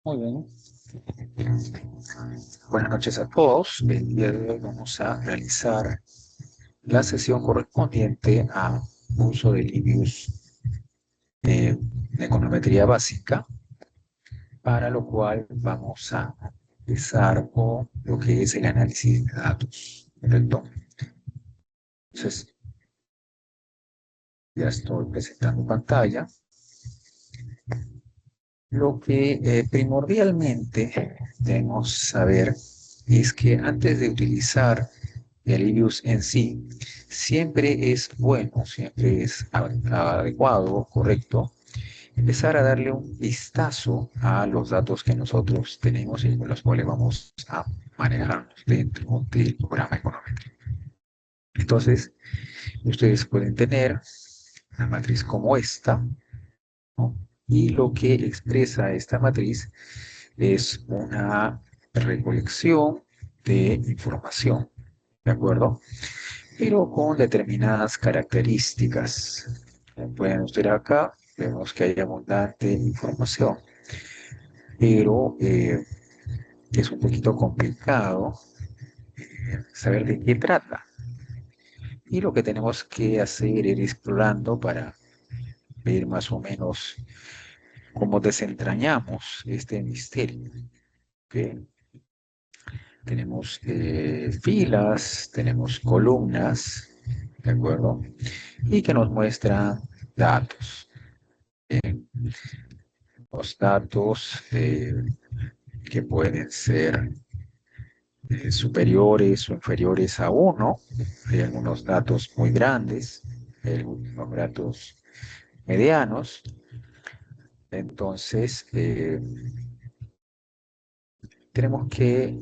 Muy bien. Buenas noches a todos. El día de hoy vamos a realizar la sesión correspondiente a uso de Libius de econometría básica, para lo cual vamos a empezar con lo que es el análisis de datos. ¿Correcto? Entonces, ya estoy presentando pantalla. Lo que primordialmente debemos saber es que antes de utilizar el iBus en sí, siempre es bueno, siempre es adecuado, correcto, empezar a darle un vistazo a los datos que nosotros tenemos y con los cuales vamos a manejarnos dentro del programa econométrico. Entonces, ustedes pueden tener una matriz como esta, ¿no? Y lo que expresa esta matriz es una recolección de información, ¿de acuerdo? Pero con determinadas características. Como pueden ustedes acá, vemos que hay abundante información, pero es un poquito complicado saber de qué trata. Y lo que tenemos que hacer es ir explorando para ver más o menos cómo desentrañamos este misterio. ¿Okay? Tenemos filas, tenemos columnas, ¿de acuerdo? Y que nos muestran datos. Los datos que pueden ser superiores o inferiores a 1. Hay algunos datos muy grandes, hay algunos datos medianos. Entonces, tenemos que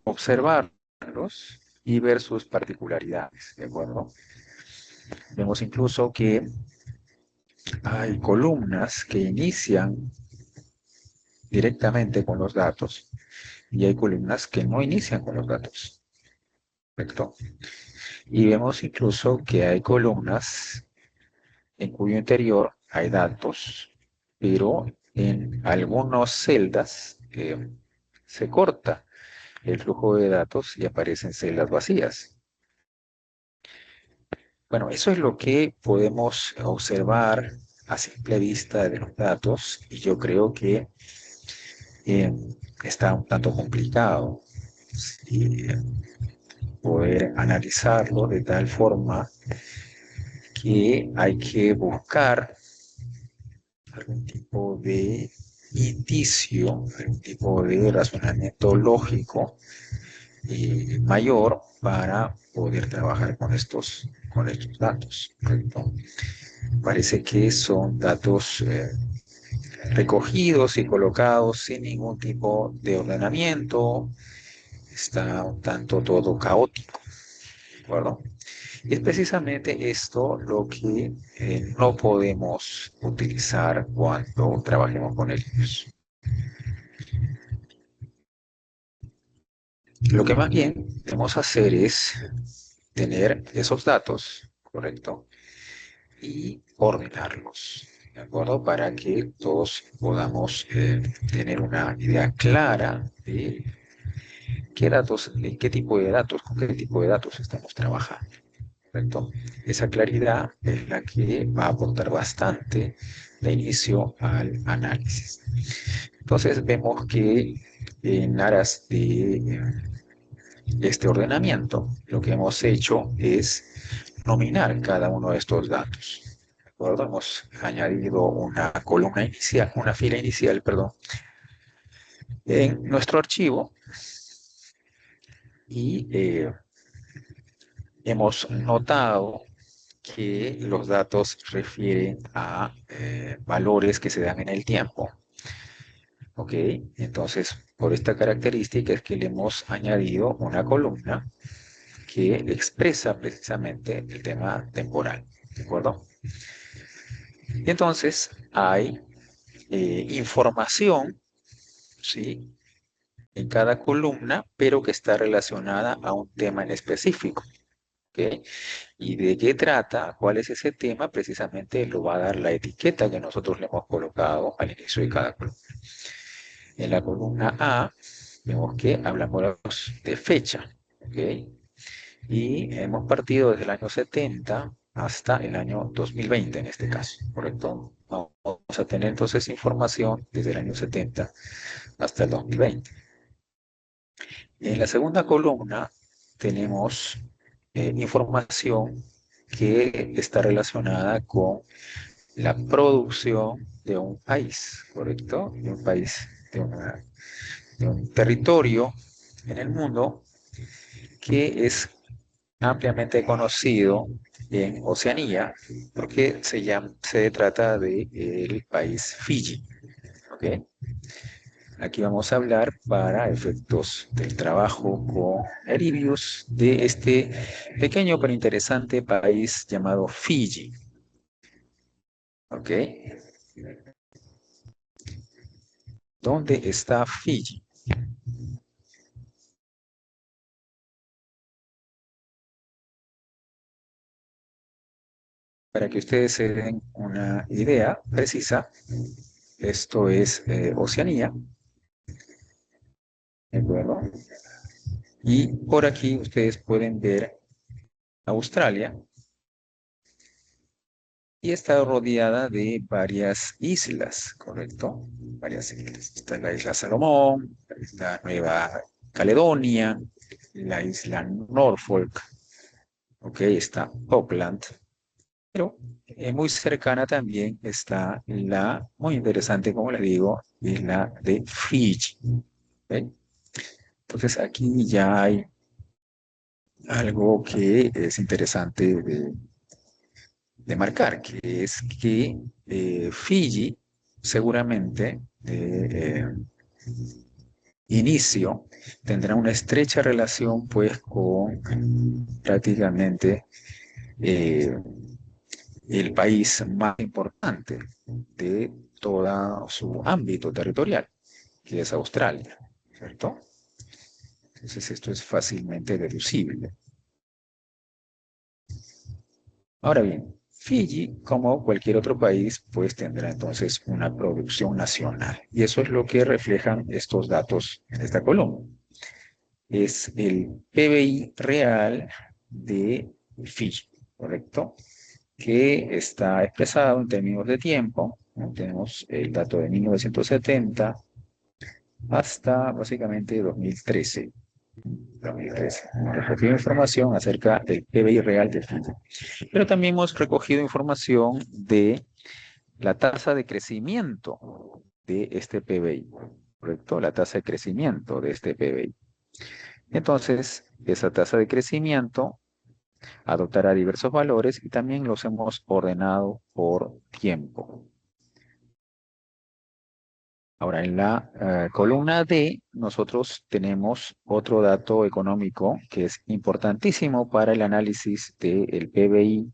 observarlos y ver sus particularidades, ¿de acuerdo? Vemos incluso que hay columnas que inician directamente con los datos y hay columnas que no inician con los datos, ¿correcto? Y vemos incluso que hay columnas en cuyo interior hay datos, pero en algunas celdas se corta el flujo de datos y aparecen celdas vacías. Bueno, eso es lo que podemos observar a simple vista de los datos y yo creo que eh, está un tanto complicado, ¿sí? Poder analizarlo de tal forma que hay que buscar algún tipo de indicio, algún tipo de razonamiento lógico mayor para poder trabajar con estos datos. ¿Correcto? Parece que son datos recogidos y colocados sin ningún tipo de ordenamiento, está un tanto todo caótico, ¿de acuerdo? Y es precisamente esto lo que no podemos utilizar cuando trabajemos con ellos. Lo que más bien debemos hacer es tener esos datos, ¿correcto? Y ordenarlos, ¿de acuerdo? Para que todos podamos tener una idea clara de qué datos, de qué tipo de datos, con qué tipo de datos estamos trabajando. ¿Correcto? Esa claridad es la que va a aportar bastante de inicio al análisis. Entonces vemos que en aras de este ordenamiento, lo que hemos hecho es nominar cada uno de estos datos. ¿De acuerdo? Hemos añadido una columna inicial, una fila inicial, perdón, en nuestro archivo y hemos notado que los datos refieren a valores que se dan en el tiempo. ¿Ok? Entonces, por esta característica es que le hemos añadido una columna que expresa precisamente el tema temporal. ¿De acuerdo? Y entonces hay información, ¿sí? En cada columna, pero que está relacionada a un tema en específico. ¿Ok? ¿Y de qué trata? ¿Cuál es ese tema? Precisamente lo va a dar la etiqueta que nosotros le hemos colocado al inicio de cada columna. En la columna A vemos que hablamos de fecha, ¿ok? Y hemos partido desde el año 70 hasta el año 2020 en este caso, ¿correcto? Vamos a tener entonces información desde el año 70 hasta el 2020. En la segunda columna tenemos información que está relacionada con la producción de un país, ¿correcto? De un país, de un territorio en el mundo que es ampliamente conocido en Oceanía porque se trata del país Fiji, ¿ok? Aquí vamos a hablar para efectos del trabajo con Eribius de este pequeño pero interesante país llamado Fiji, ¿ok? ¿Dónde está Fiji? Para que ustedes se den una idea precisa, esto es Oceanía, ¿de acuerdo? Y por aquí ustedes pueden ver Australia y está rodeada de varias islas, ¿correcto? Varias islas. Está la isla Salomón, la Nueva Caledonia, la isla Norfolk, ¿ok? Está Auckland, pero muy cercana también está la, muy interesante, como les digo, isla de Fiji, ¿ok? Entonces aquí ya hay algo que es interesante de marcar, que es que Fiji seguramente inicio tendrá una estrecha relación pues con prácticamente eh, el país más importante de todo su ámbito territorial, que es Australia, ¿cierto? Entonces esto es fácilmente deducible. Ahora bien, Fiji, como cualquier otro país, pues tendrá entonces una producción nacional. Y eso es lo que reflejan estos datos en esta columna. Es el PBI real de Fiji, ¿correcto? Que está expresado en términos de tiempo, ¿no? Tenemos el dato de 1970 hasta básicamente 2013. 2013. Hemos recogido información acerca del PBI real de Fiji. Pero también hemos recogido información de la tasa de crecimiento de este PBI, ¿correcto? La tasa de crecimiento de este PBI. Entonces, esa tasa de crecimiento adoptará diversos valores y también los hemos ordenado por tiempo. Ahora, en la columna D, nosotros tenemos otro dato económico que es importantísimo para el análisis del PBI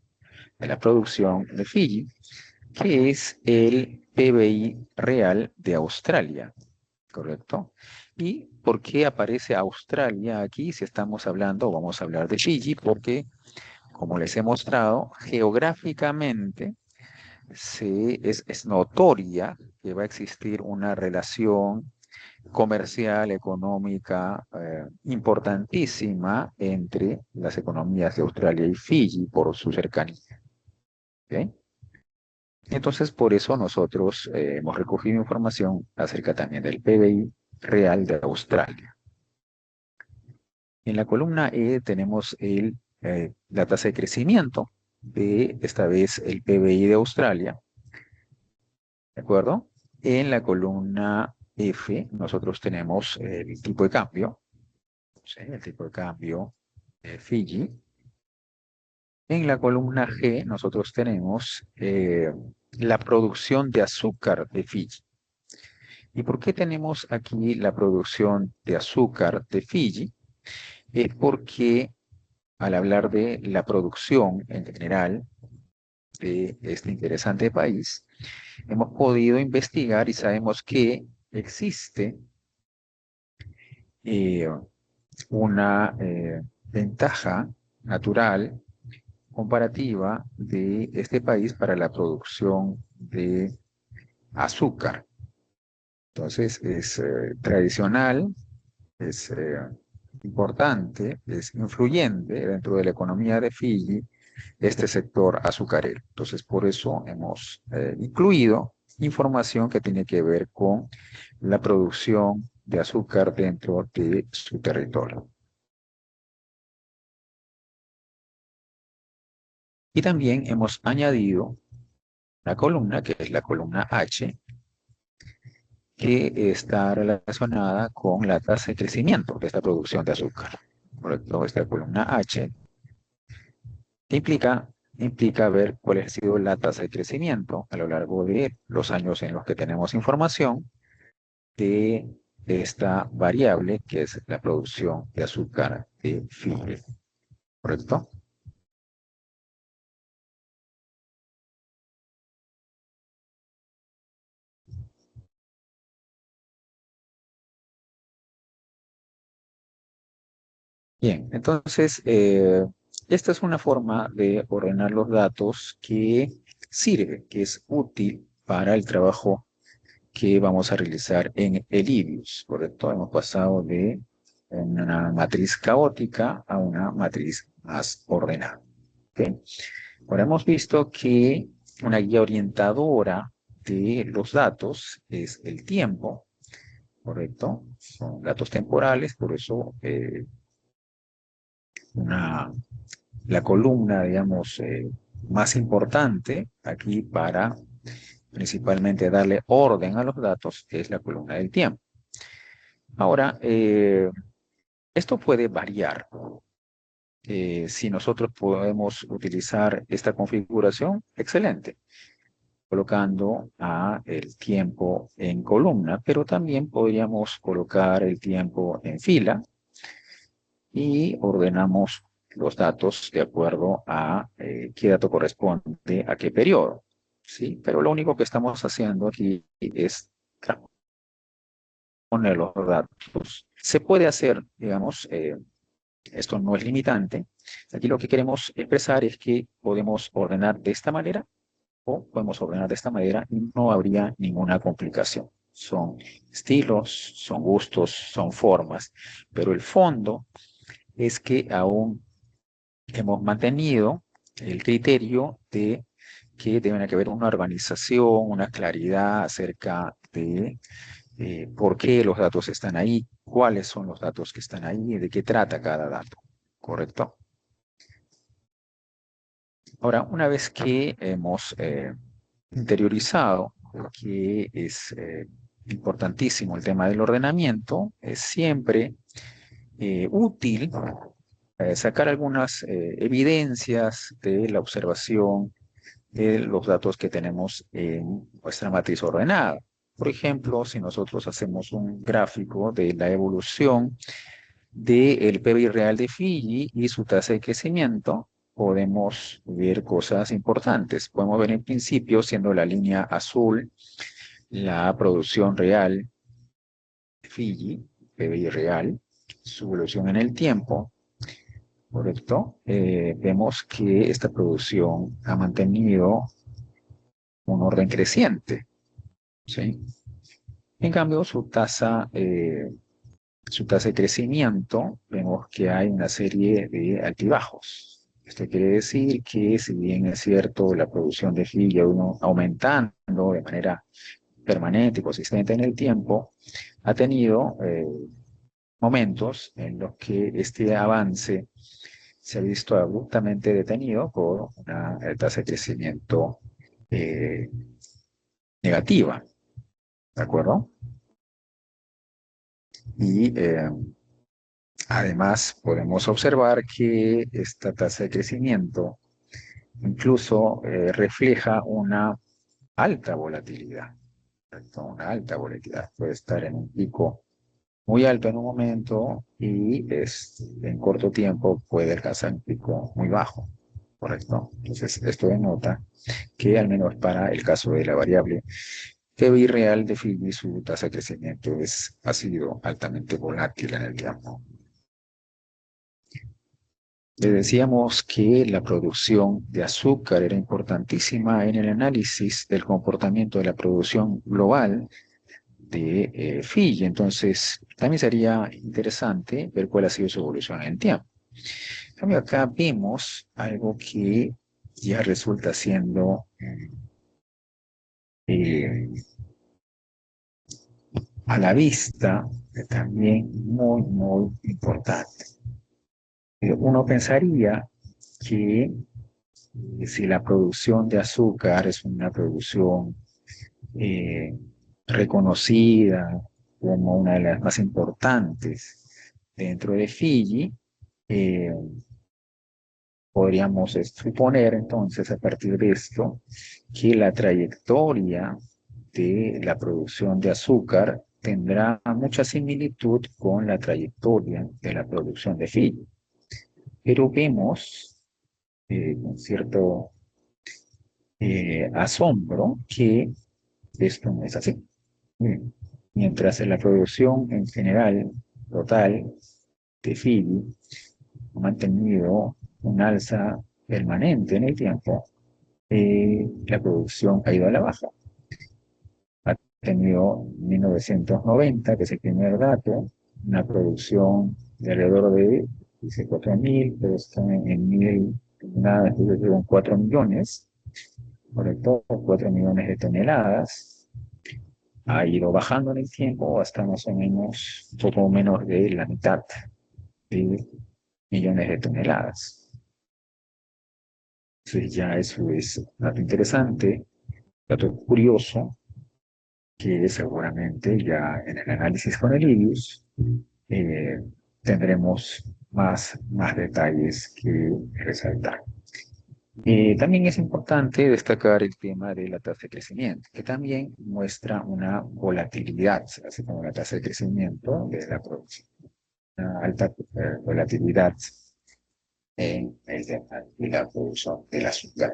de la producción de Fiji, que es el PBI real de Australia, ¿correcto? ¿Y por qué aparece Australia aquí si estamos hablando, vamos a hablar de Fiji? Porque, como les he mostrado, geográficamente es notoria que va a existir una relación comercial, económica, importantísima entre las economías de Australia y Fiji por su cercanía. ¿Ok? Entonces, por eso nosotros hemos recogido información acerca también del PBI real de Australia. En la columna E tenemos la tasa de crecimiento de, esta vez, el PBI de Australia, ¿de acuerdo? En la columna F nosotros tenemos el tipo de cambio, ¿sí? El tipo de cambio de Fiji. En la columna G nosotros tenemos la producción de azúcar de Fiji. ¿Y por qué tenemos aquí la producción de azúcar de Fiji? Es porque al hablar de la producción en general de este interesante país, hemos podido investigar y sabemos que existe eh, una ventaja natural comparativa de este país para la producción de azúcar. Entonces, es tradicional, es importante, es influyente dentro de la economía de Fiji este sector azucarero. Entonces, por eso hemos incluido información que tiene que ver con la producción de azúcar dentro de su territorio. Y también hemos añadido la columna, que es la columna H, que está relacionada con la tasa de crecimiento de esta producción de azúcar. ¿Correcto? Esta columna H implica ver cuál ha sido la tasa de crecimiento a lo largo de los años en los que tenemos información de esta variable que es la producción de azúcar de Fiji. ¿Correcto? Bien, entonces, esta es una forma de ordenar los datos que sirve, que es útil para el trabajo que vamos a realizar en el IBIUS, ¿correcto? Hemos pasado de una matriz caótica a una matriz más ordenada. ¿Ok? Ahora hemos visto que una guía orientadora de los datos es el tiempo, ¿correcto? Son datos temporales, por eso una, la columna, digamos, más importante aquí para principalmente darle orden a los datos es la columna del tiempo. Ahora, esto puede variar. Si nosotros podemos utilizar esta configuración, excelente, colocando a el tiempo en columna, pero también podríamos colocar el tiempo en fila y ordenamos los datos de acuerdo a qué dato corresponde a qué periodo. ¿Sí? Pero lo único que estamos haciendo aquí es poner los datos. Se puede hacer, digamos, esto no es limitante. Aquí lo que queremos expresar es que podemos ordenar de esta manera o podemos ordenar de esta manera y no habría ninguna complicación. Son estilos, son gustos, son formas, pero el fondo es que aún hemos mantenido el criterio de que deben haber una organización, una claridad acerca de por qué los datos están ahí, cuáles son los datos que están ahí, de qué trata cada dato, ¿correcto? Ahora, una vez que hemos interiorizado que es importantísimo el tema del ordenamiento, es siempre útil sacar algunas evidencias de la observación de los datos que tenemos en nuestra matriz ordenada. Por ejemplo, si nosotros hacemos un gráfico de la evolución del PBI real de Fiji y su tasa de crecimiento, podemos ver cosas importantes. Podemos ver en principio, siendo la línea azul, la producción real de Fiji, PBI real, su evolución en el tiempo, ¿correcto? Vemos que esta producción ha mantenido un orden creciente, ¿sí? En cambio, su tasa de crecimiento, vemos que hay una serie de altibajos. Esto quiere decir que si bien es cierto la producción de fibra ha ido aumentando de manera permanente y consistente en el tiempo, ha tenido momentos en los que este avance se ha visto abruptamente detenido por una tasa de crecimiento eh, negativa, ¿de acuerdo? Y además podemos observar que esta tasa de crecimiento incluso refleja una alta volatilidad, ¿correcto? Una alta volatilidad. Puede estar en un pico muy alto en un momento y en corto tiempo puede alcanzar un pico muy bajo, ¿correcto? Entonces, esto denota que al menos para el caso de la variable PBI real de Fiji, su tasa de crecimiento ha sido altamente volátil en el tiempo. Le decíamos que la producción de azúcar era importantísima en el análisis del comportamiento de la producción global de Fiji. Entonces, también sería interesante ver cuál ha sido su evolución en el tiempo. En cambio, acá vemos algo que ya resulta siendo eh, a la vista también muy, muy importante. Uno pensaría que si la producción de azúcar es una producción eh, reconocida como una de las más importantes dentro de Fiji, eh, podríamos suponer entonces a partir de esto que la trayectoria de la producción de azúcar tendrá mucha similitud con la trayectoria de la producción de Fiji. Pero vemos con cierto asombro que esto no es así. Mientras en la producción en general, total, de Fiji ha mantenido un alza permanente en el tiempo, la producción ha ido a la baja. Ha tenido 1990, que es el primer dato, una producción de alrededor de, dice 4.000, pero están en 1.000, nada, entonces son 4 millones, correcto, 4 millones de toneladas. Ha ido bajando en el tiempo hasta más o menos, un poco menos de la mitad de millones de toneladas. Entonces ya eso es un dato interesante, dato curioso, que seguramente ya en el análisis con el IBIUS eh, tendremos más detalles que resaltar. También es importante destacar el tema de la tasa de crecimiento, que también muestra una volatilidad, así como la tasa de crecimiento de la producción, una alta volatilidad en el tema de la producción del azúcar.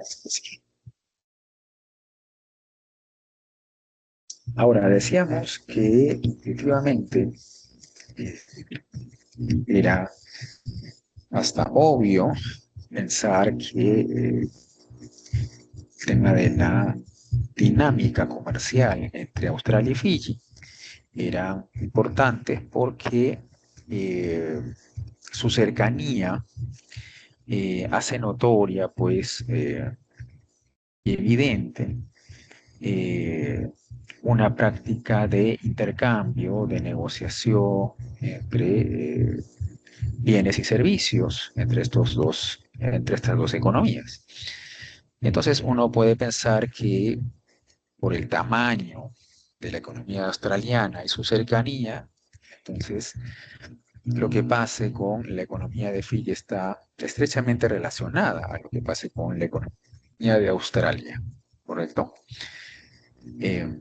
Ahora, decíamos que efectivamente eh, era hasta obvio pensar que el tema de la dinámica comercial entre Australia y Fiji era importante porque su cercanía hace notoria, pues, evidente, una práctica de intercambio, de negociación entre bienes y servicios entre estas dos economías. Entonces uno puede pensar que por el tamaño de la economía australiana y su cercanía, entonces lo que pase con la economía de Fiji está estrechamente relacionada a lo que pase con la economía de Australia, ¿correcto? Eh,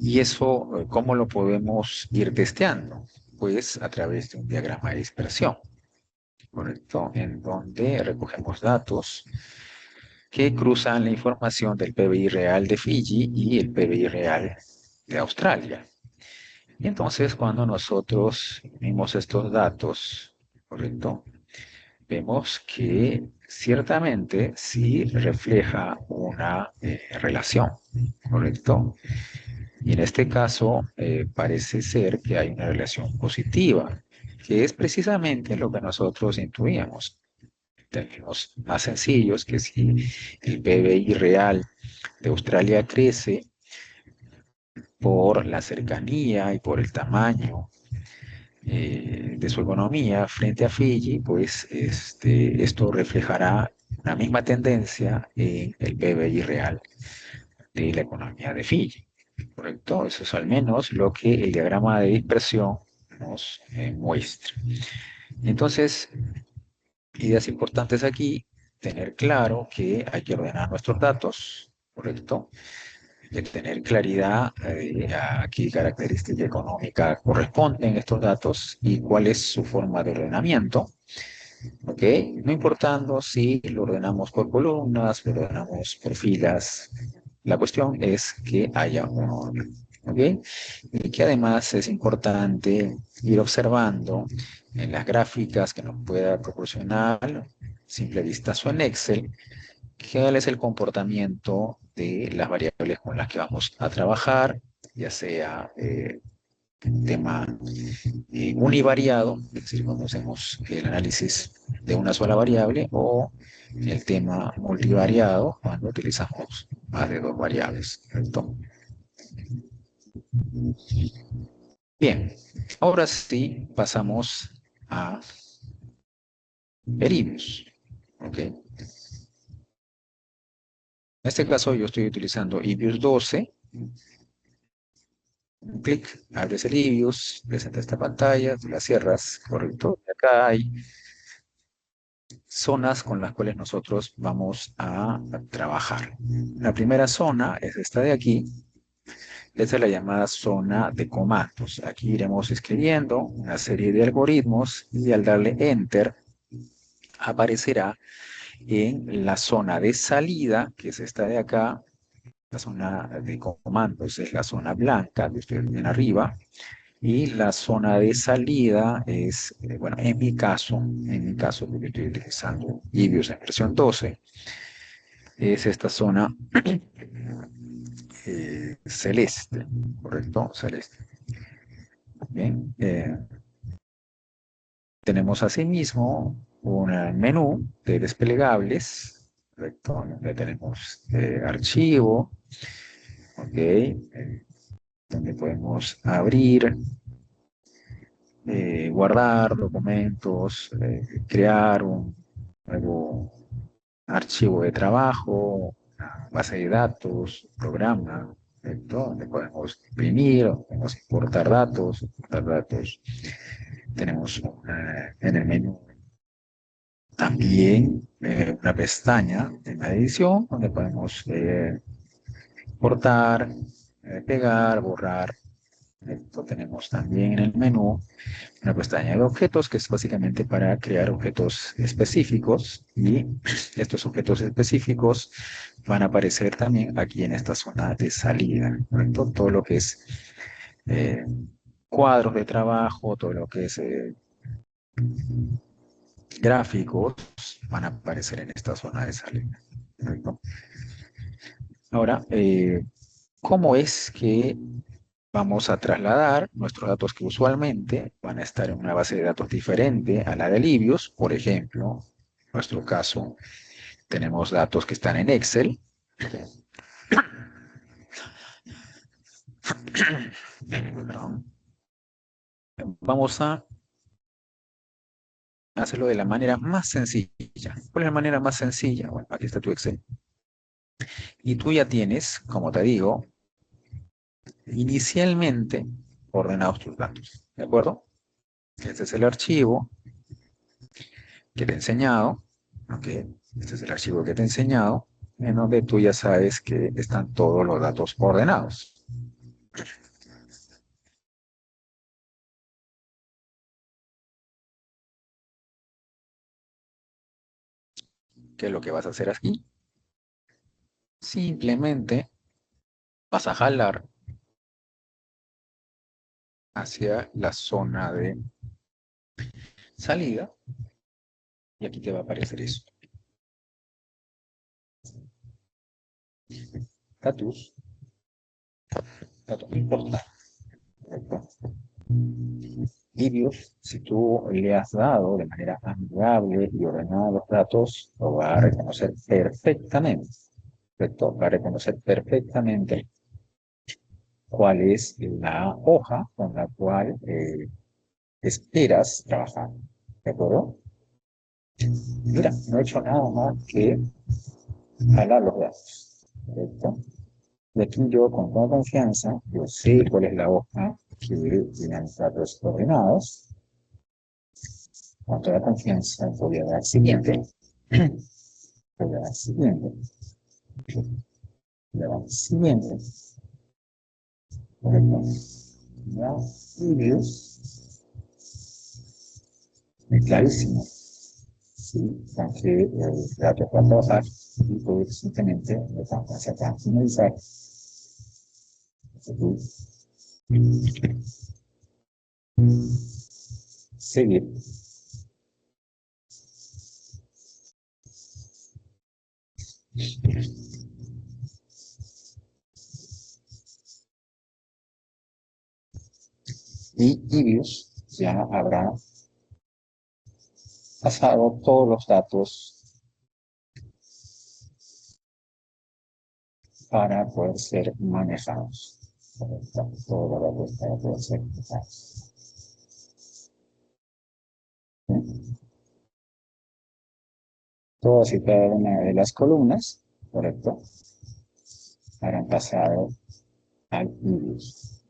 y eso, ¿cómo lo podemos ir testeando? Pues a través de un diagrama de dispersión, ¿correcto? En donde recogemos datos que cruzan la información del PBI real de Fiji y el PBI real de Australia. Y entonces, cuando nosotros vimos estos datos, ¿correcto? Vemos que ciertamente sí refleja una relación, ¿correcto? Y en este caso parece ser que hay una relación positiva, que es precisamente lo que nosotros intuíamos. En términos más sencillos, que si el PBI real de Australia crece por la cercanía y por el tamaño de su economía frente a Fiji, pues esto reflejará una misma tendencia en el PBI real de la economía de Fiji. ¿Correcto? Eso es al menos lo que el diagrama de dispersión nos muestra. Entonces, ideas importantes aquí, tener claro que hay que ordenar nuestros datos, ¿correcto? De tener claridad a qué característica económica corresponden estos datos y cuál es su forma de ordenamiento, ¿ok? No importando si lo ordenamos por columnas, lo ordenamos por filas, la cuestión es que haya un orden, ¿ok? Y que además es importante ir observando en las gráficas que nos pueda proporcionar simple vistazo en Excel, ¿Cuál es el comportamiento de las variables con las que vamos a trabajar? Ya sea tema univariado, es decir, cuando hacemos el análisis de una sola variable, o el tema multivariado, cuando utilizamos más de dos variables, ¿correcto? Bien, ahora sí pasamos a Peribius. ¿Ok? En este caso yo estoy utilizando IBIUS 12. Un clic, abres el IBIUS, presenta esta pantalla, tú la cierras, correcto. Y acá hay zonas con las cuales nosotros vamos a trabajar. La primera zona es esta de aquí. Esta es la llamada zona de comandos. Aquí iremos escribiendo una serie de algoritmos y al darle Enter aparecerá en la zona de salida, que es esta de acá. La zona de comandos es la zona blanca que ustedes ven arriba. Y la zona de salida es, bueno, en mi caso, porque estoy utilizando IBIUS en versión 12, es esta zona celeste, ¿correcto? Celeste. Bien, tenemos asimismo un menú de desplegables, ¿correcto? Donde tenemos archivo, ¿ok? Donde podemos abrir, guardar documentos, crear un nuevo archivo de trabajo, una base de datos, programa, ¿correcto? Donde podemos imprimir, podemos importar datos. Tenemos en el menú también una pestaña en la edición donde podemos cortar, pegar, borrar. Esto tenemos también en el menú una pestaña de objetos que es básicamente para crear objetos específicos y estos objetos específicos van a aparecer también aquí en esta zona de salida, ¿correcto? Todo lo que es eh, cuadros de trabajo, todo lo que es gráficos van a aparecer en esta zona de salida, ¿correcto? Ahora, ¿cómo es que vamos a trasladar nuestros datos que usualmente van a estar en una base de datos diferente a la de Libius? Por ejemplo, en nuestro caso, tenemos datos que están en Excel. Vamos a hacerlo de la manera más sencilla. ¿Cuál es la manera más sencilla? Bueno, aquí está tu Excel. Y tú ya tienes, como te digo, inicialmente ordenados tus datos. ¿De acuerdo? Este es el archivo que te he enseñado. ¿Ok? Este es el archivo que te he enseñado, en donde tú ya sabes que están todos los datos ordenados. ¿Qué es lo que vas a hacer aquí? Simplemente vas a jalar hacia la zona de salida y aquí te va a aparecer eso. Datos, datos importantes. Libius, si tú le has dado de manera amigable y ordenada los datos, lo va a reconocer perfectamente. ¿Correcto? Va a reconocer perfectamente cuál es la hoja con la cual esperas trabajar. ¿De acuerdo? Mira, no he hecho nada más que jalar los datos. ¿Correcto? Y aquí yo, con toda confianza, yo sé cuál es la hoja que tiene los datos coordenados. Con toda confianza voy a dar siguiente. Voy a dar siguiente. Voy a dar siguiente. Correcto. Ya, Sirius. Es clarísimo. Sí, aunque el dato va a trabajar y puedo simplemente lo vamos hacia acá, finalizar. Seguir. Y Ibius ya habrá pasado todos los datos para poder ser manejados. Todos los datos para poder ser manejados. Todas y cada una de las columnas, correcto, habrán pasado al Ibius.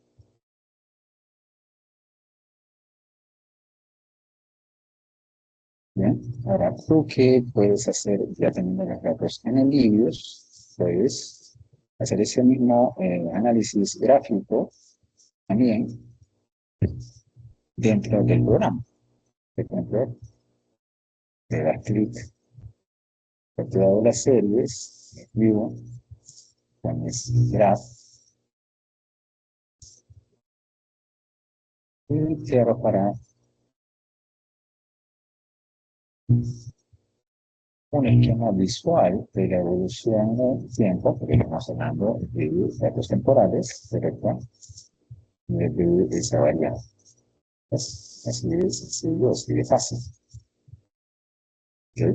Bien, ahora tú qué puedes hacer ya teniendo los datos en el Ibius, puedes hacer ese mismo análisis gráfico también dentro del programa. Por ejemplo, le das clic por todas las series, vivo, pones graph y cierro para un esquema visual de la evolución del tiempo, porque estamos hablando de datos temporales, ¿correcto? De esa variable. Así de sencillo, así de fácil. ¿Okay?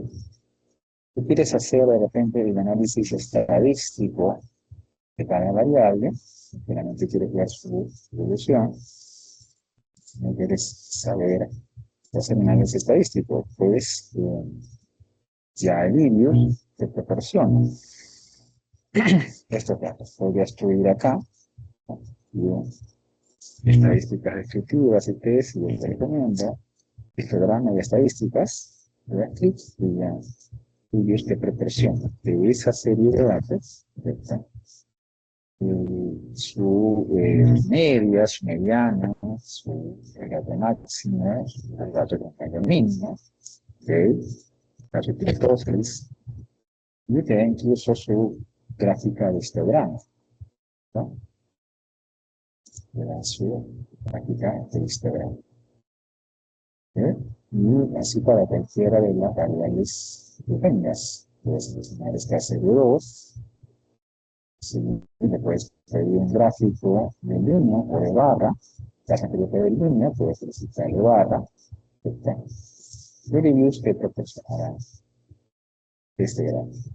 Tú quieres hacer de repente el análisis estadístico de cada variable, finalmente quieres ver su evolución, no quieres saber hacer un análisis estadístico, pues ya el vídeo te proporciona estos datos. Podrías escribir acá, ¿no? Estadísticas descriptivas y test, y te recomiendo histograma de estadísticas, le das clic y ya Dios te proporciona de esa serie de datos, su media, su mediana, su dato máximo, el dato de mínimo, ¿okay? Dato de todos y te da incluso su gráfica de histograma, ¿no? Le da su gráfica de histograma. ¿Okay? Y así para cualquiera de las variables que tengas. Puedes seleccionar escasez de 2. Si le puedes pedir un gráfico de línea o de barra, caso que le pedir línea, puedes solicitar de barra. Y Reviews te proporcionará este gráfico.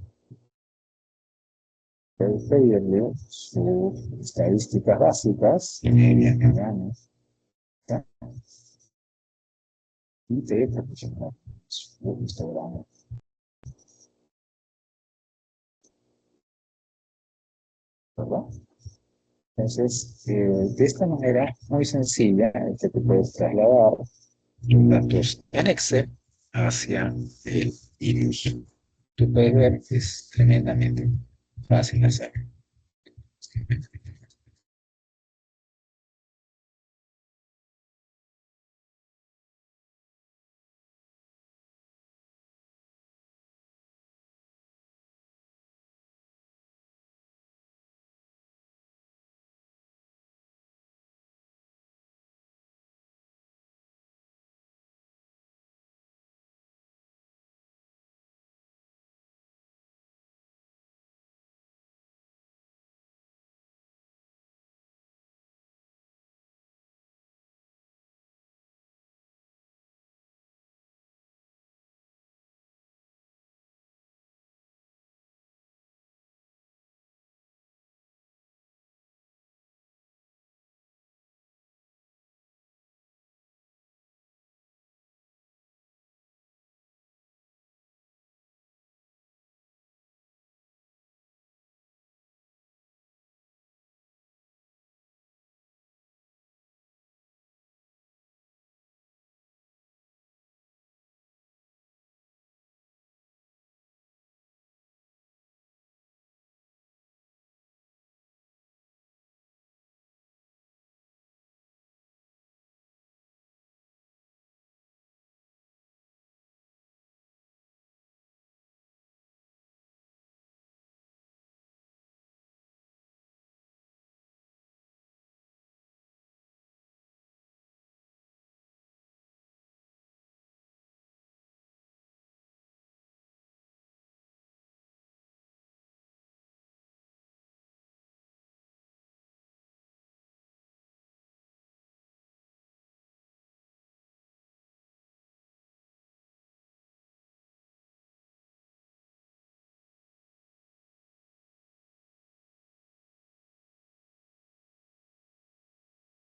Puedes pedirle sus estadísticas básicas, medias, medianas, y te proporcionará su histograma. ¿Verdad? Entonces, de esta manera muy sencilla, que te puedes trasladar tus datos en Excel hacia el iris. Tú puedes ver que es tremendamente fácil hacerlo.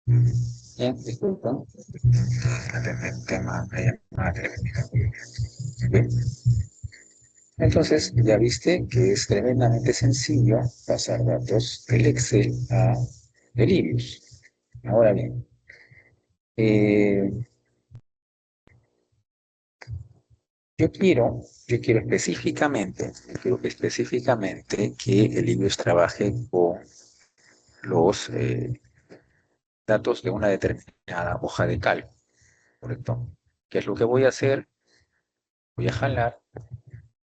Bien, disculpa. Atendí un tema, me llamaba telefónica. Bien. Entonces, ya viste que es tremendamente sencillo pasar datos del Excel a Delirious. Ahora bien, eh, yo quiero específicamente que el Delirious trabaje con los datos de una determinada hoja de cálculo, ¿correcto? ¿Qué es lo que voy a hacer? Voy a jalar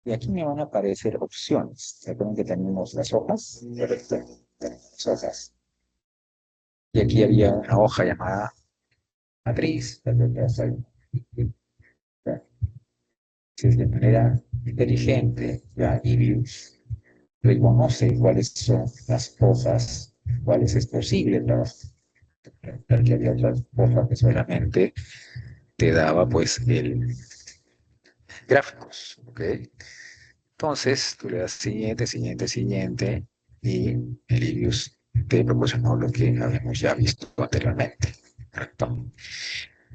y aquí me van a aparecer opciones. Recuerden que tenemos las hojas, ¿correcto? Tenemos las hojas. Y aquí había una hoja llamada matriz, entonces de manera inteligente, ya Ibius reconoce cuáles son las hojas, cuáles es posible trabajar. Que había otras hojas que solamente te daba pues el gráficos, ¿ok? Entonces tú le das siguiente, siguiente, siguiente y el Ibius te proporcionó lo que habíamos ya visto anteriormente, ¿correcto?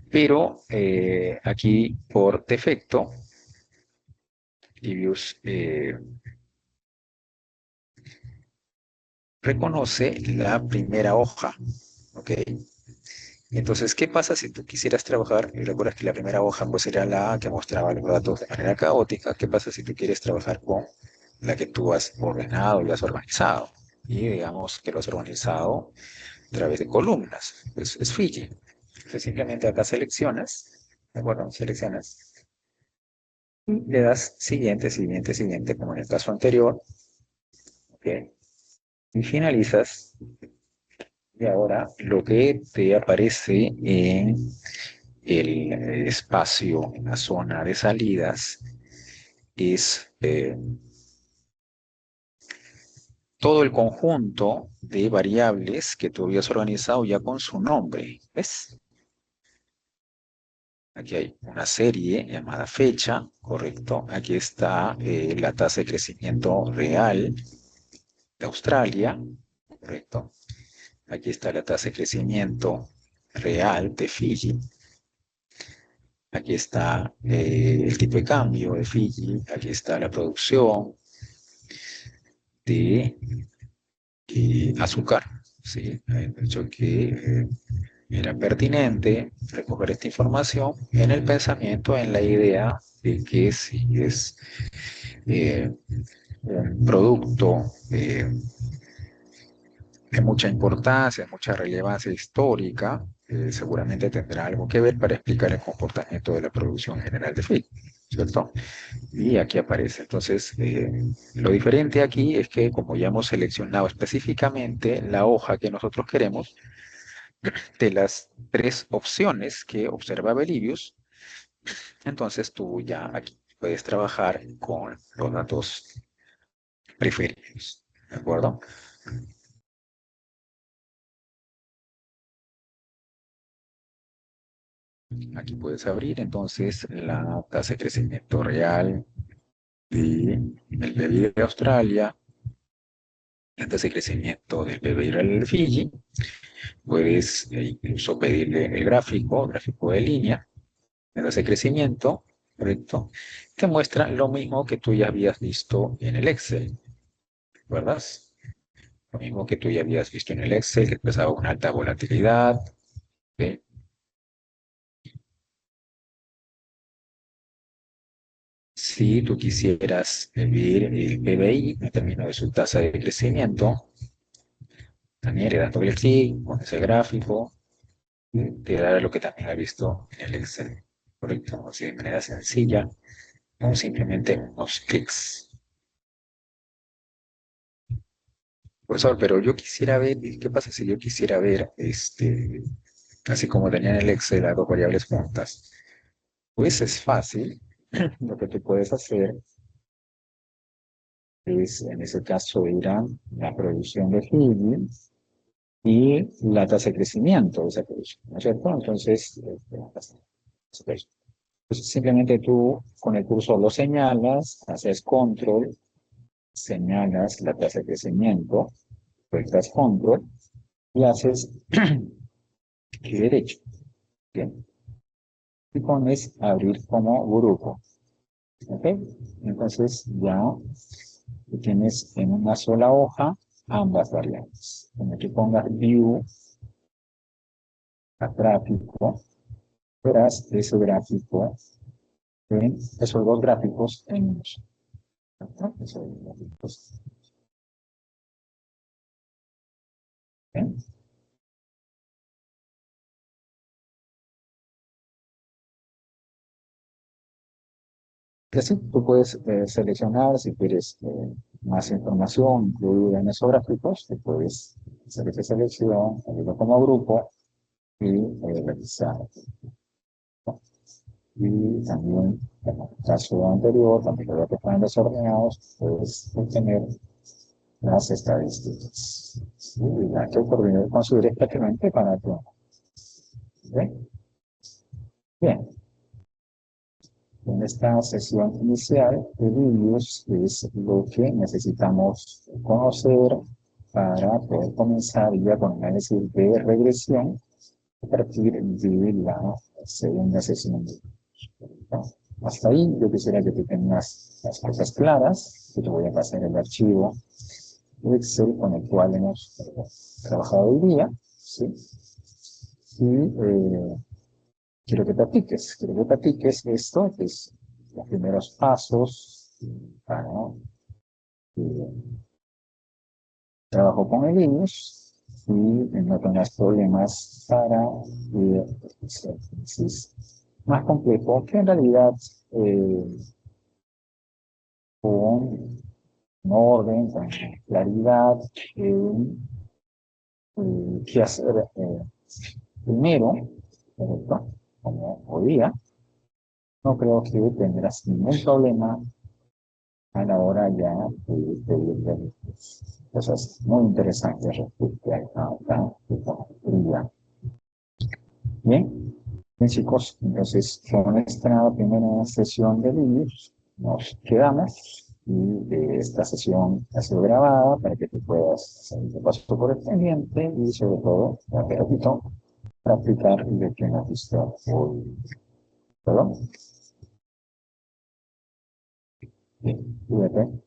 Pero aquí por defecto Livius reconoce la primera hoja, ¿ok? Entonces, ¿qué pasa si tú quisieras trabajar, y recuerdas que la primera hoja pues era la que mostraba los datos de manera caótica? ¿Qué pasa si tú quieres trabajar con la que tú has ordenado y has organizado? Y digamos que lo has organizado a través de columnas, pues es Fiji. Entonces simplemente acá seleccionas, ¿de acuerdo? Seleccionas y le das siguiente, siguiente, siguiente, como en el caso anterior, ¿ok? Y finalizas. Y ahora lo que te aparece en el espacio, en la zona de salidas, es todo el conjunto de variables que tú habías organizado ya con su nombre. ¿Ves? Aquí hay una serie llamada fecha, correcto. Aquí está la tasa de crecimiento real de Australia, correcto. Aquí está la tasa de crecimiento real de Fiji. Aquí está el tipo de cambio de Fiji, aquí está la producción de azúcar. ¿Sí? He dicho que era pertinente recoger esta información en el pensamiento, en la idea de que si es eh, un producto de mucha importancia, de mucha relevancia histórica, seguramente tendrá algo que ver para explicar el comportamiento de la producción general de Fiji, ¿cierto? Y aquí aparece. Entonces, lo diferente aquí es que como ya hemos seleccionado específicamente la hoja que nosotros queremos, de las tres opciones que observa Livius, entonces tú ya aquí puedes trabajar con los datos preferidos. ¿De acuerdo? Aquí puedes abrir entonces la tasa de crecimiento real del PBI de Australia, la tasa de crecimiento del PBI real de Fiji. Puedes incluso pedirle el gráfico de línea, de tasa de crecimiento, ¿correcto? Te muestra lo mismo que tú ya habías visto en el Excel, ¿verdad? Lo mismo que tú ya habías visto en el Excel, que expresaba una alta volatilidad, ¿ok? Si tú quisieras medir el PBI en términos de su tasa de crecimiento, también le das doble clic, pones el gráfico, y te dará lo que también ha visto en el Excel, ¿correcto? O sea, de manera sencilla, con simplemente unos clics. Profesor, pero yo quisiera ver, ¿qué pasa si yo quisiera ver, así como tenía en el Excel, las dos variables juntas? Pues es fácil. Lo que tú puedes hacer es, en ese caso, ir a la producción de Higgins y la tasa de crecimiento de esa producción, ¿no es cierto? Entonces, pues, simplemente tú con el cursor lo señalas, haces control, señalas la tasa de crecimiento, apretas control y haces y derecho. Bien. Y pones abrir como grupo. ¿Ok? Entonces ya tienes en una sola hoja ambas variables. Cuando tú pongas view a gráfico, verás ese gráfico, esos dos gráficos en unos. Esos dos gráficos. ¿Bien? Y así tú puedes seleccionar si quieres más información incluida en esos gráficos, te puedes hacer esa selección, abrirlo como grupo y revisar. Y también, en el caso anterior, también lo que fueron desordenados, puedes obtener las estadísticas. ¿Sí? Y la que consideres prácticamente para tu. ¿Sí? Bien, en esta sesión inicial de vídeos es lo que necesitamos conocer para poder comenzar ya con análisis de regresión a partir de la segunda sesión. ¿No? Hasta ahí yo quisiera que tú tengas las cosas claras, que te voy a pasar el archivo de Excel con el cual hemos trabajado hoy día, ¿sí? Y quiero que practiques esto, que es los primeros pasos para trabajo con el Linux y no tengas problemas para hacer análisis más complejo, que en realidad con orden, con claridad, qué hacer primero, ¿correcto? Como hoy día, no creo que tendrás ningún problema a la hora ya de cosas muy interesantes respecto a la Bien, bien chicos, entonces con esta primera sesión de vídeos nos quedamos y esta sesión ha sido grabada para que tú puedas hacer el paso por el pendiente y sobre todo, te repito, practicar lo que hemos visto hoy. ¿Perdón? Bien, cuídate.